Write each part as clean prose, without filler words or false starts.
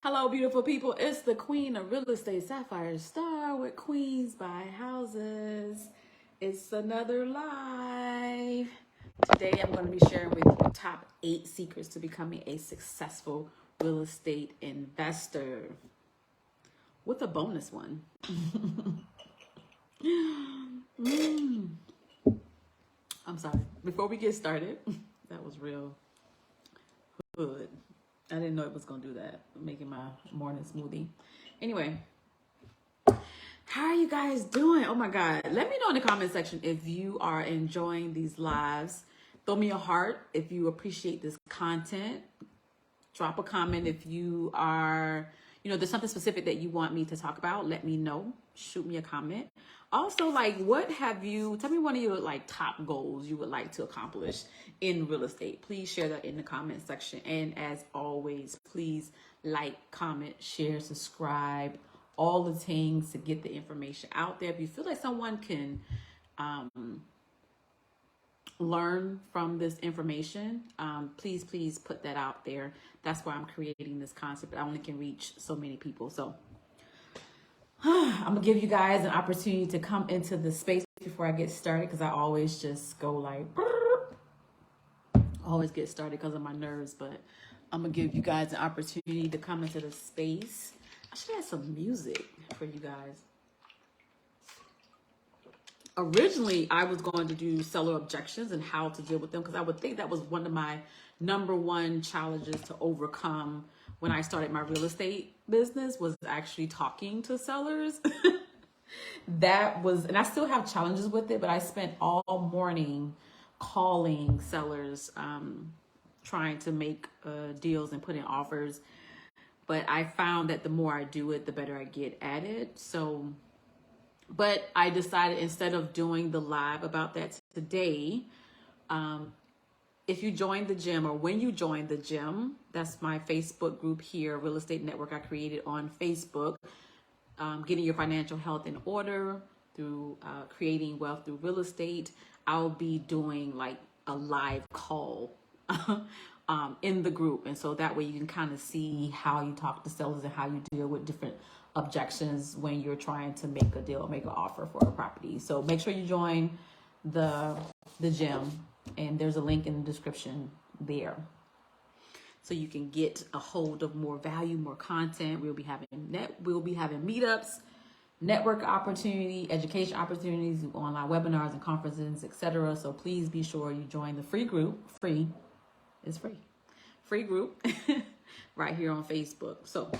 Hello, beautiful people. It's the Queen of Real Estate, Sapphire Star with Queens Buy Houses. It's another live. Today, I'm going to be sharing with you the top 8 secrets to becoming a successful real estate investor with a bonus one. I'm sorry. Before we get started, that was real good. I didn't know it was going to do that, making my morning smoothie. Anyway, how are you guys doing? Oh my God. Let me know in the comment section if you are enjoying these lives. Throw me a heart if you appreciate this content. Drop a comment if you are, there's something specific that you want me to talk about. Let me know. Shoot me a comment. Also, tell me one of your top goals you would like to accomplish in real estate. Please share that in the comment section. And as always, please like, comment, share, subscribe, all the things to get the information out there. If you feel like someone can learn from this information, please put that out there. That's why I'm creating this concept. I only can reach so many people. So I'm gonna give you guys an opportunity to come into the space before I get started, because I always just go always get started because of my nerves. But I'm gonna give you guys an opportunity to come into the space. I should have some music for you guys. Originally, I was going to do seller objections and how to deal with them, because I would think that was one of my number one challenges to overcome when I started my real estate business, was actually talking to sellers. And I still have challenges with it, but I spent all morning calling sellers, trying to make deals and put in offers. But I found that the more I do it, the better I get at it. But I decided, instead of doing the live about that today, if you join the gym, or when you join the gym, that's my Facebook group here, Real Estate Network, I created on Facebook, getting your financial health in order through creating wealth through real estate. I'll be doing a live call in the group. And so that way you can kind of see how you talk to sellers and how you deal with different objections when you're trying to make a deal, make an offer for a property. So make sure you join the gym, and there's a link in the description there, so you can get a hold of more value, more content. We'll be having meetups, network opportunity, education opportunities, online webinars and conferences, etc. So please be sure you join the free group. Free group right here on Facebook. So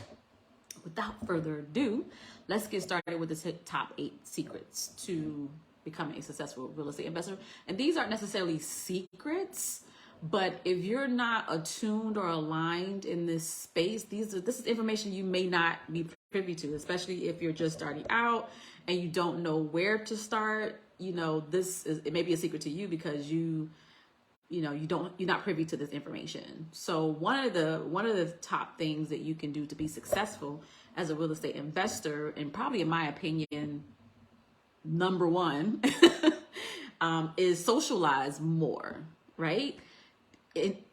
without further ado, let's get started with the top 8 secrets to becoming a successful real estate investor. And these aren't necessarily secrets, but if you're not attuned or aligned in this space, this is information you may not be privy to, especially if you're just starting out and you don't know where to start. It may be a secret to you because you're not privy to this information. So one of the top things that you can do to be successful as a real estate investor, and probably in my opinion, number one, is socialize more, right?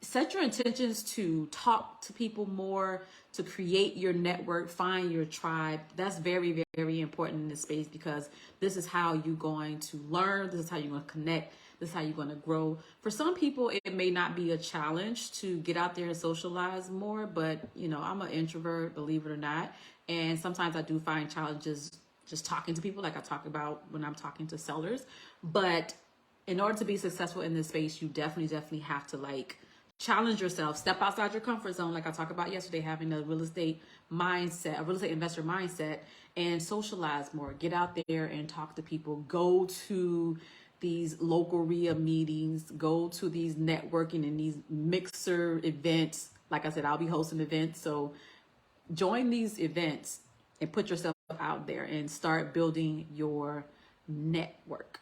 Set your intentions to talk to people more, to create your network, find your tribe. That's very, very important in this space, because this is how you're going to learn. This is how you're going to connect. This is how you're going to grow. For some people, it may not be a challenge to get out there and socialize more, but I'm an introvert, believe it or not. And sometimes I do find challenges just talking to people, like I talk about when I'm talking to sellers. But in order to be successful in this space, you definitely have to challenge yourself, step outside your comfort zone, like I talked about yesterday, having a real estate mindset, a real estate investor mindset, and socialize more. Get out there and talk to people. Go to these local RIA meetings, go to these networking and these mixer events. Like I said, I'll be hosting events. So join these events and put yourself out there and start building your network.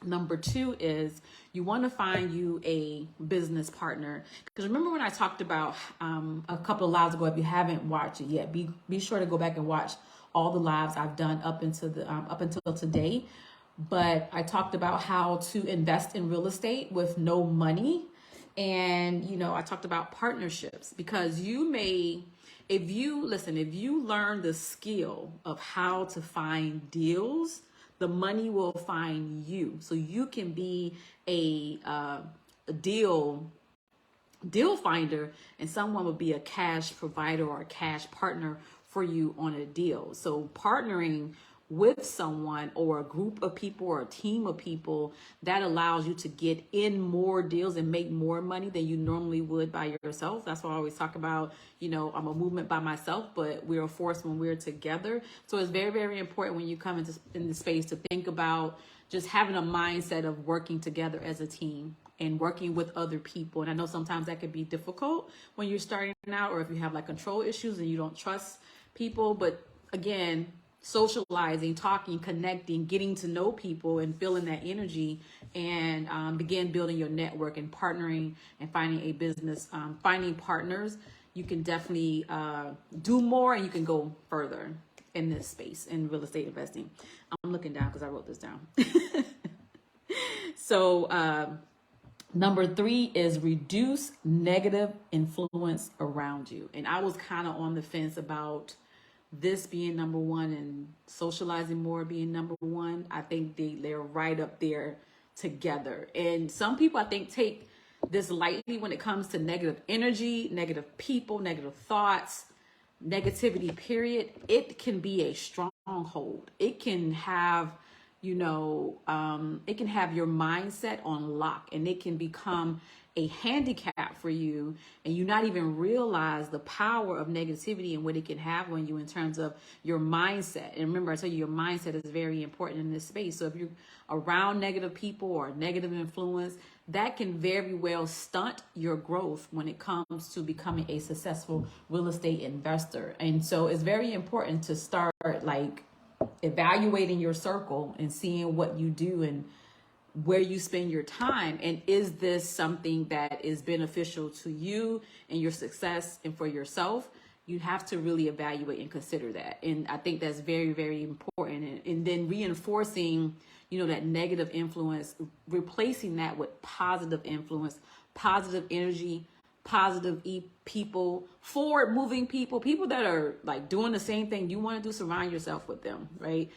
Number 2 is you want to find you a business partner. Because remember when I talked about a couple of lives ago, if you haven't watched it yet, be sure to go back and watch all the lives I've done up until today. But I talked about how to invest in real estate with no money. And, you know, I talked about partnerships, because you may, if you learn the skill of how to find deals, the money will find you. So you can be a deal finder, and someone would be a cash provider or a cash partner for you on a deal. So partnering with someone or a group of people or a team of people, that allows you to get in more deals and make more money than you normally would by yourself. That's why I always talk about, you know, I'm a movement by myself, but we're a force when we're together. So it's very, very important when you come into the space to think about just having a mindset of working together as a team and working with other people. And I know sometimes that could be difficult when you're starting out, or if you have like control issues and you don't trust people. But again, socializing, talking, connecting, getting to know people and feeling that energy, and begin building your network and partnering and finding a business, finding partners, you can definitely do more, and you can go further in this space in real estate investing. I'm looking down because I wrote this down. So number 3 is reduce negative influence around you. And I was kind of on the fence about this being number 1 and socializing more being number 1. I think they're right up there together. And some people, I think, take this lightly when it comes to negative energy, negative people, negative thoughts, negativity, period. It can be a stronghold. It can have, you know, it can have your mindset on lock, and it can become a handicap for you, and you not even realize the power of negativity and what it can have on you in terms of your mindset. And remember, I tell you, your mindset is very important in this space. So if you're around negative people or negative influence, that can very well stunt your growth when it comes to becoming a successful real estate investor. And so it's very important to start like evaluating your circle and seeing what you do and where you spend your time, and is this something that is beneficial to you and your success and for yourself. You have to really evaluate and consider that. And I think that's very, very important. And then reinforcing, you know, that negative influence, replacing that with positive influence, positive energy, positive people, forward moving people that are like doing the same thing you want to do. Surround yourself with them, right?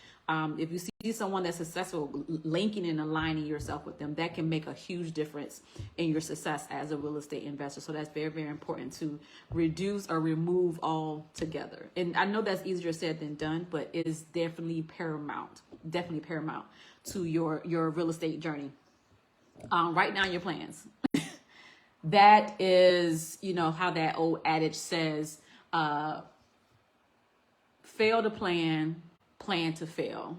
If you see someone that's successful, linking and aligning yourself with them, that can make a huge difference in your success as a real estate investor. So that's very, very important to reduce or remove all together. And I know that's easier said than done, but it is definitely paramount to your real estate journey. Write down your plans. That is, you know, how that old adage says, fail to plan, plan to fail.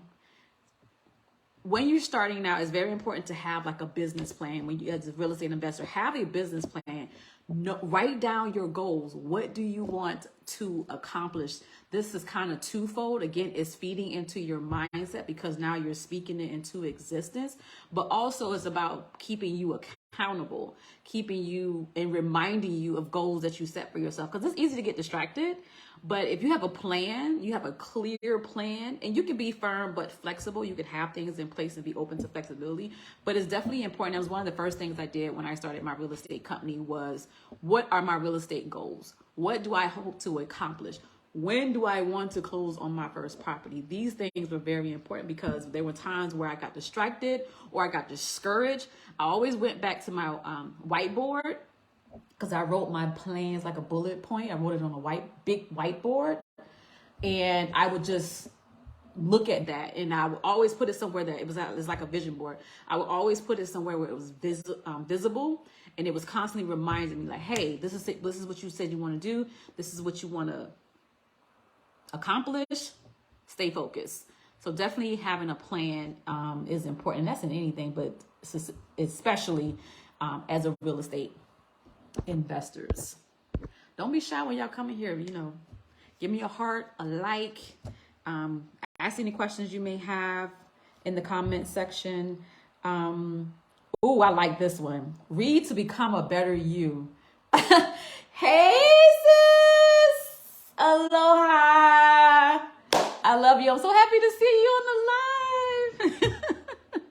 When you're starting out, it's very important to have like a business plan. When you, as a real estate investor, have a business plan. Write down your goals. What do you want to accomplish? This is kind of twofold. Again, it's feeding into your mindset, because now you're speaking it into existence, but also it's about keeping you accountable, keeping you and reminding you of goals that you set for yourself. Because it's easy to get distracted. But if you have a plan, you have a clear plan, and you can be firm but flexible. You can have things in place and be open to flexibility. But it's definitely important. That was one of the first things I did when I started my real estate company was, what are my real estate goals? What do I hope to accomplish? When do I want to close on my first property? These things were very important, because there were times where I got distracted or I got discouraged. I always went back to my whiteboard, because I wrote my plans like a bullet point. I wrote it on a big whiteboard, and I would just look at that, and I would always put it somewhere that it was like a vision board. I would always put it somewhere where it was visible, and it was constantly reminding me like, hey, this is what you said you want to do. This is what you want to accomplish. Stay focused. So definitely having a plan is important. That's in anything, but especially as a real estate investors. Don't be shy when y'all come in here. You know, give me a heart, a like. Ask any questions you may have in the comment section. Oh, I like this one. Read to become a better you. Hey, sis. Aloha. I love you. I'm so happy to see you on the live.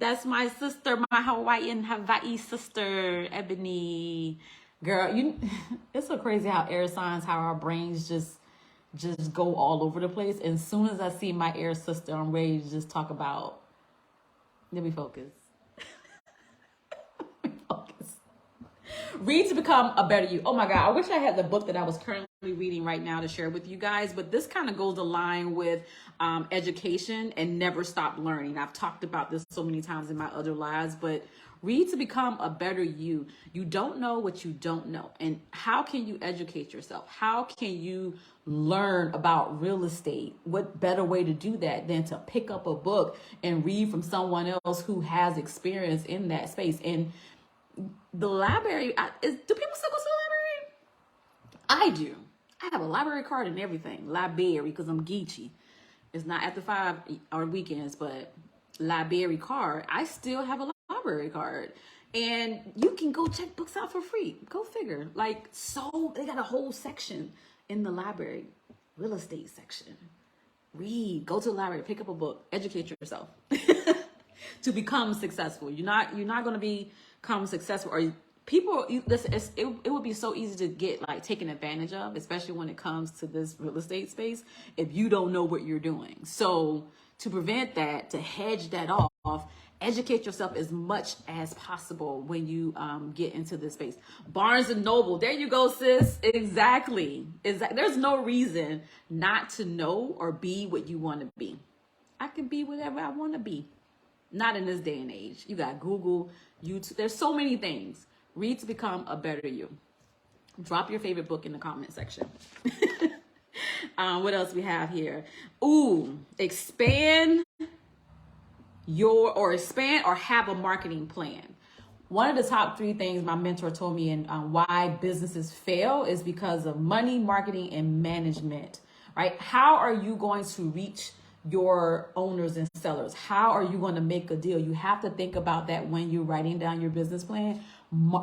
That's my sister, my Hawaii sister, Ebony. Girl, it's so crazy how air signs, how our brains just go all over the place. And as soon as I see my air sister, I'm ready to just talk about, let me focus. Focus. Read to become a better you. Oh my God, I wish I had the book that I was currently reading right now to share with you guys, but this kind of goes along with education and never stop learning. I've talked about this so many times in my other lives, but read to become a better you. You don't know what you don't know. And how can you educate yourself? How can you learn about real estate? What better way to do that than to pick up a book and read from someone else who has experience in that space? And the library, do people still go to the library? I do. I have a library card and everything. Library, because I'm geeky. It's not after 5 or weekends, but library card. I still have a library card. And you can go check books out for free. Go figure. Like, so they got a whole section in the library. Real estate section. Read. Go to the library. Pick up a book. Educate yourself. To become successful. You're not going to become successful, or people, listen, it would be so easy to get like taken advantage of, especially when it comes to this real estate space, if you don't know what you're doing. So to prevent that, to hedge that off, educate yourself as much as possible when you get into this space. Barnes and Noble, there you go, sis. Exactly. There's no reason not to know or be what you want to be. I can be whatever I want to be. Not in this day and age. You got Google, YouTube. There's so many things. Read to become a better you. Drop your favorite book in the comment section. What else we have here? Ooh, expand or have a marketing plan. One of the top 3 things my mentor told me and why businesses fail is because of money, marketing, and management, right? How are you going to reach your owners and sellers? How are you going to make a deal? You have to think about that when you're writing down your business plan.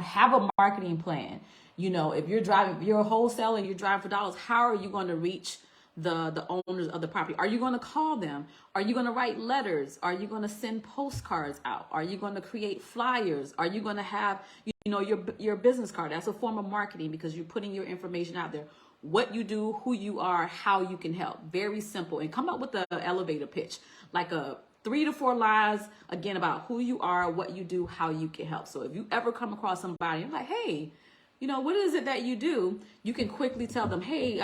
Have a marketing plan. You know, if you're a wholesaler and you're driving for dollars, how are you going to reach the owners of the property? Are you going to call them? Are you going to write letters? Are you going to send postcards out? Are you going to create flyers? Are you going to have, your business card? That's a form of marketing because you're putting your information out there. What you do, who you are, how you can help. Very simple. And come up with the elevator pitch, like a 3 to 4 lines, again, about who you are, what you do, how you can help. So if you ever come across somebody, you're like, hey, what is it that you do? You can quickly tell them, hey,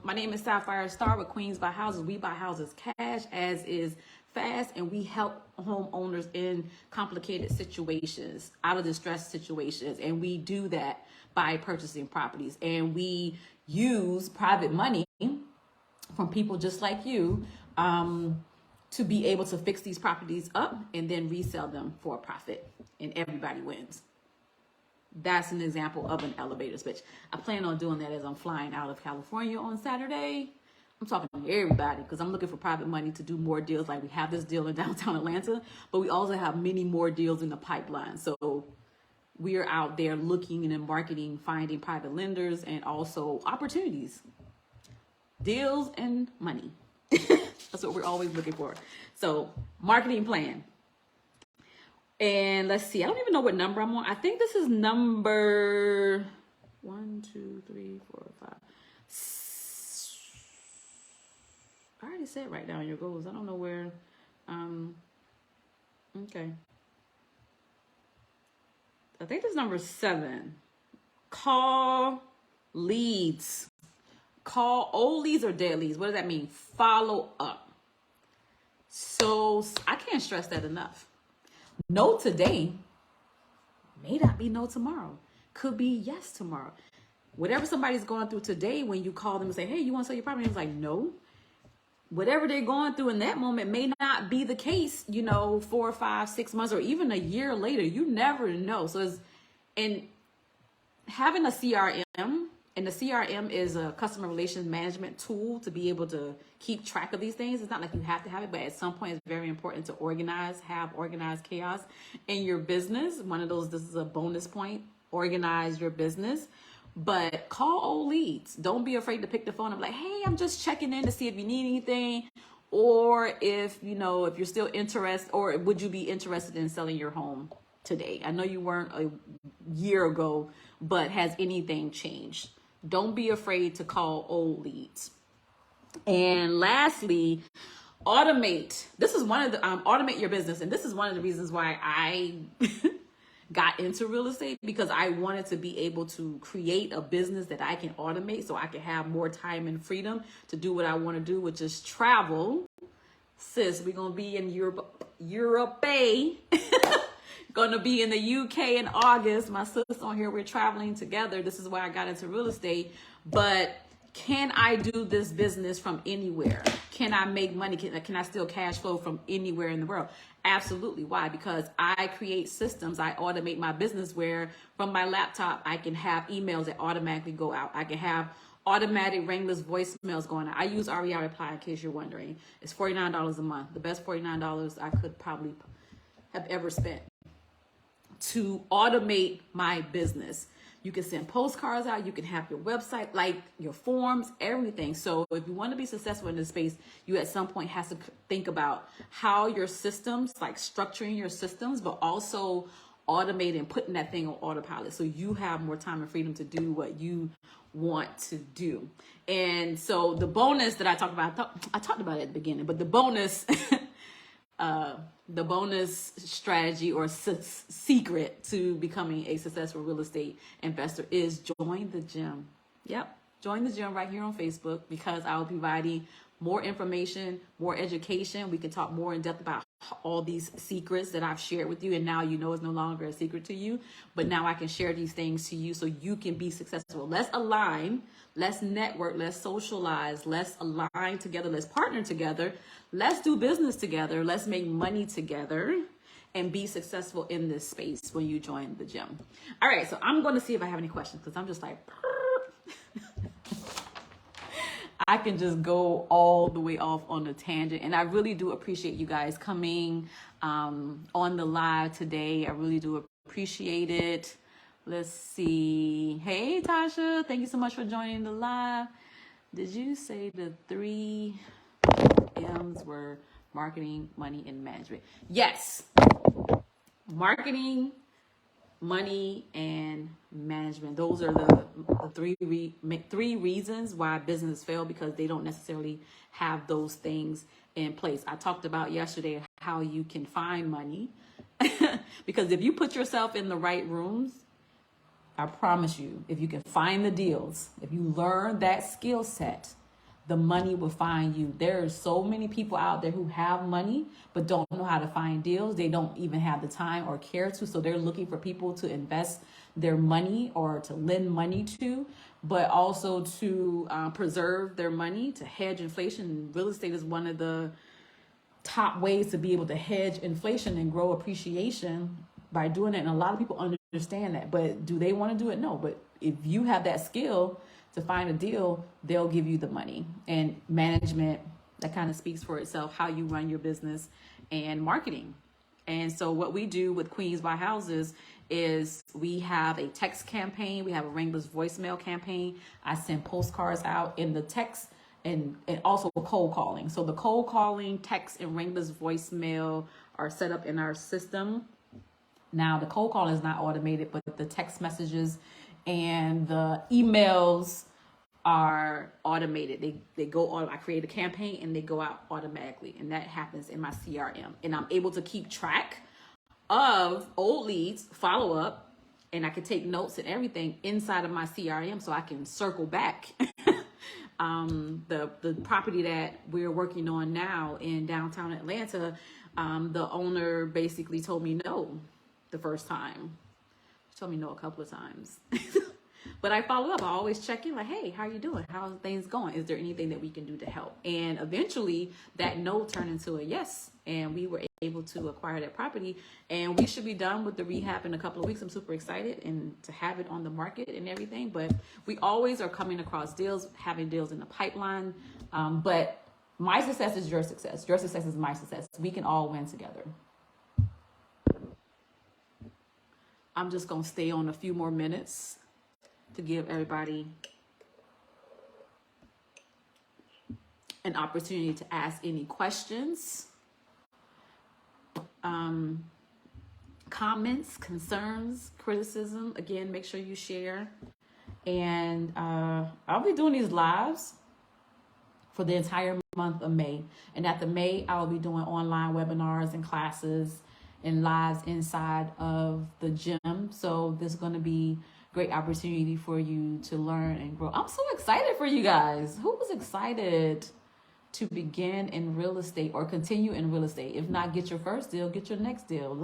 my name is Sapphire Star with Queens Buy Houses. We buy houses cash, as is fast, and we help homeowners in complicated situations, out of distress situations. And we do that by purchasing properties. And we use private money from people just like you to be able to fix these properties up and then resell them for a profit, and everybody wins. That's an example of an elevator pitch. I plan on doing that as I'm flying out of California on Saturday. I'm talking to everybody because I'm looking for private money to do more deals. Like we have this deal in downtown Atlanta, but we also have many more deals in the pipeline. So we are out there looking and marketing, finding private lenders and also opportunities, deals and money. That's what we're always looking for. So marketing plan. And let's see, I don't even know what number I'm on. I think this is number 1, 2, 3, 4, 5. I already said write down your goals. I don't know where. Okay. I think this is number 7. Call leads. Call old leads or dead leads. What does that mean? Follow up. So I can't stress that enough. No today may not be no tomorrow. Could be yes tomorrow. Whatever somebody's going through today, when you call them and say, hey, you want to sell your property? It's like, no. Whatever they're going through in that moment may not be the case, 4, 5, 6 months, or even a year later. You never know. So and having a CRM, and the CRM is a customer relations management tool to be able to keep track of these things. It's not like you have to have it, but at some point it's very important to have organized chaos in your business. This is a bonus point, organize your business. But call old leads. Don't be afraid to pick the phone up like, hey, I'm just checking in to see if you need anything. or if, if you're still interested, or would you be interested in selling your home today? I know you weren't a year ago, but has anything changed? Don't be afraid to call old leads. And lastly, automate. This is one of the automate your business, and this is one of the reasons why I got into real estate, because I wanted to be able to create a business that I can automate so I can have more time and freedom to do what I want to do, which is travel. Sis, we're gonna be in Europe. Gonna be in the UK in August. My sister on here, we're traveling together. This is why I got into real estate. But can I do this business from anywhere? Can I make money? Can I still cash flow from anywhere in the world? Absolutely. Why? Because I create systems. I automate my business where from my laptop, I can have emails that automatically go out. I can have automatic ringless voicemails going out. I use REI Reply, in case you're wondering. It's $49 a month. The best $49 I could probably have ever spent to automate my business. You can send postcards out. You can have your website, like your forms, everything. So if you want to be successful in this space, you at some point have to think about how your systems, like structuring your systems, but also automating, putting that thing on autopilot so you have more time and freedom to do what you want to do. And so the bonus that I talked about, I talked about it at the beginning, but the bonus strategy or secret to becoming a successful real estate investor is join the gym. Yep. Join the gym right here on Facebook, because I will be providing more information, more education. We can talk more in depth about all these secrets that I've shared with you. And now it's no longer a secret to you, but now I can share these things to you so you can be successful. Let's align, let's network, let's socialize, let's align together, let's partner together, let's do business together, let's make money together and be successful in this space when you join the gym. All right, so I'm going to see if I have any questions, because I'm just like, I can just go all the way off on a tangent. And I really do appreciate you guys coming on the live today. I really do appreciate it. Let's see. Hey, Tasha, thank you so much for joining the live. Did you say the 3 M's were marketing, money, and management? Yes. Marketing, money, and management. Those are the three reasons why business fail, because they don't necessarily have those things in place. I talked about yesterday how you can find money because if you put yourself in the right rooms, I promise you, if you can find the deals, if you learn that skill set, the money will find you. There are so many people out there who have money but don't know how to find deals. They don't even have the time or care to. So they're looking for people to invest their money or to lend money to, but also to preserve their money, to hedge inflation. Real estate is one of the top ways to be able to hedge inflation and grow appreciation by doing it. And a lot of people understand that, but do they want to do it? No. But if you have that skill to find a deal, they'll give you the money. And management, that kind of speaks for itself, how you run your business, and marketing. And so what we do with Queens Buy Houses is we have a text campaign. We have a ringless voicemail campaign. I send postcards out in the text and also cold calling. So the cold calling, text, and ringless voicemail are set up in our system. Now the cold call is not automated, but the text messages and the emails are automated. They go on. I create a campaign and they go out automatically, and that happens in my CRM. And I'm able to keep track of old leads, follow up, and I can take notes and everything inside of my CRM, so I can circle back. The property that we're working on now in downtown Atlanta, the owner basically told me no the first time. She told me no a couple of times. But I follow up. I always check in, like, hey, how are you doing? How's things going? Is there anything that we can do to help? And eventually that no turned into a yes. And we were able to acquire that property. And we should be done with the rehab in a couple of weeks. I'm super excited and to have it on the market and everything. But we always are coming across deals, having deals in the pipeline. But my success is your success. Your success is my success. We can all win together. I'm just going to stay on a few more minutes to give everybody an opportunity to ask any questions, comments, concerns, criticism. Again, make sure you share. And I'll be doing these lives for the entire month of May. And after May, I'll be doing online webinars and classes and lives inside of the gym. So there's going to be great opportunity for you to learn and grow. I'm so excited for you guys. Who was excited to begin in real estate or continue in real estate? If not, get your first deal, get your next deal.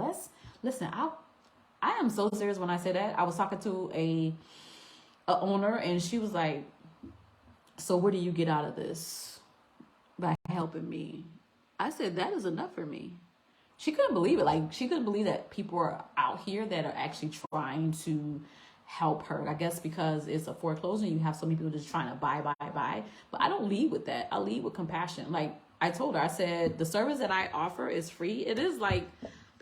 Listen, I am so serious when I say that. I was talking to a owner, and she was like, so what do you get out of this by helping me? I said, that is enough for me. She couldn't believe it. Like, she couldn't believe that people are out here that are actually trying to help her. I guess because it's a foreclosure, you have so many people just trying to buy. But I don't lead with that. I lead with compassion. Like I told her, I said, the service that I offer is free. It is like,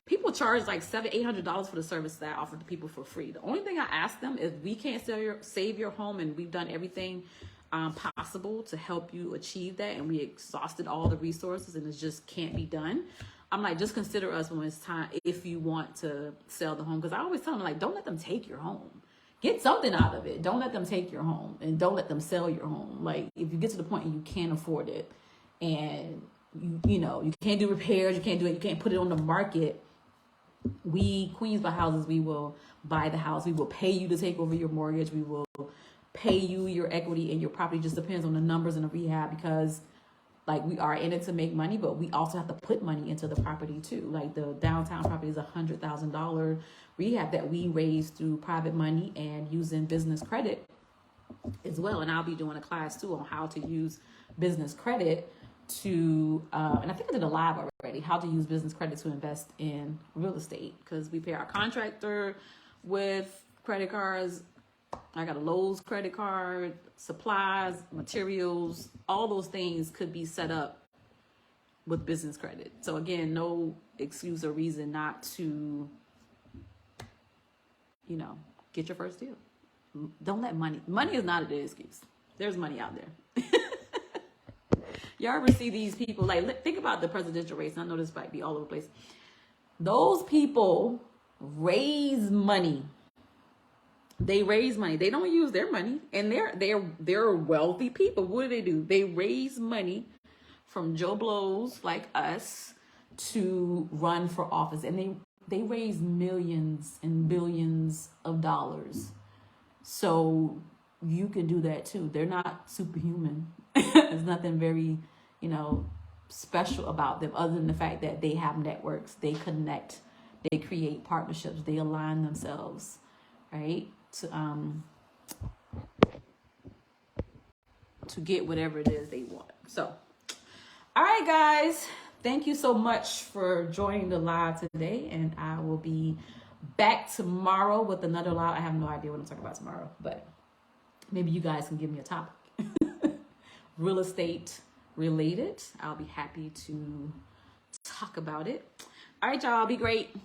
people charge like $700-800 for the service that I offer to people for free. The only thing I ask them is, we can't save your home, and we've done everything possible to help you achieve that, and we exhausted all the resources, and it just can't be done. I'm like, just consider us when it's time, if you want to sell the home. Because I always tell them, like, don't let them take your home. Get something out of it. Don't let them take your home, and don't let them sell your home. Like, if you get to the point and you can't afford it, and you know, you can't do repairs, you can't do it, you can't put it on the market. We, Queens Buy Houses, we will buy the house. We will pay you to take over your mortgage. We will pay you your equity in your property. Just depends on the numbers in the rehab, because like, we are in it to make money, but we also have to put money into the property too. Like, the downtown property is $100,000 rehab that we raised through private money and using business credit as well. And I'll be doing a class too on how to use business credit to, and I think I did a live already, how to use business credit to invest in real estate, because we pay our contractor with credit cards. I got a Lowe's credit card, supplies, materials, all those things could be set up with business credit. So again, no excuse or reason not to, you know, get your first deal. Don't let money is not an excuse. There's money out there. Y'all ever see these people, like, think about the presidential race. I know this might be all over the place. Those people raise money. They raise money. They don't use their money, and they're wealthy people. What do? They raise money from Joe Blows like us to run for office, and they raise millions and billions of dollars. So you can do that too. They're not superhuman. There's nothing very, you know, special about them, other than the fact that they have networks, they connect, they create partnerships, they align themselves, right? To get whatever it is they want. So, all right, guys, thank you so much for joining the live today, and I will be back tomorrow with another live. I have no idea what I'm talking about tomorrow, but maybe you guys can give me a topic. Real estate related. I'll be happy to talk about it. All right, y'all, be great.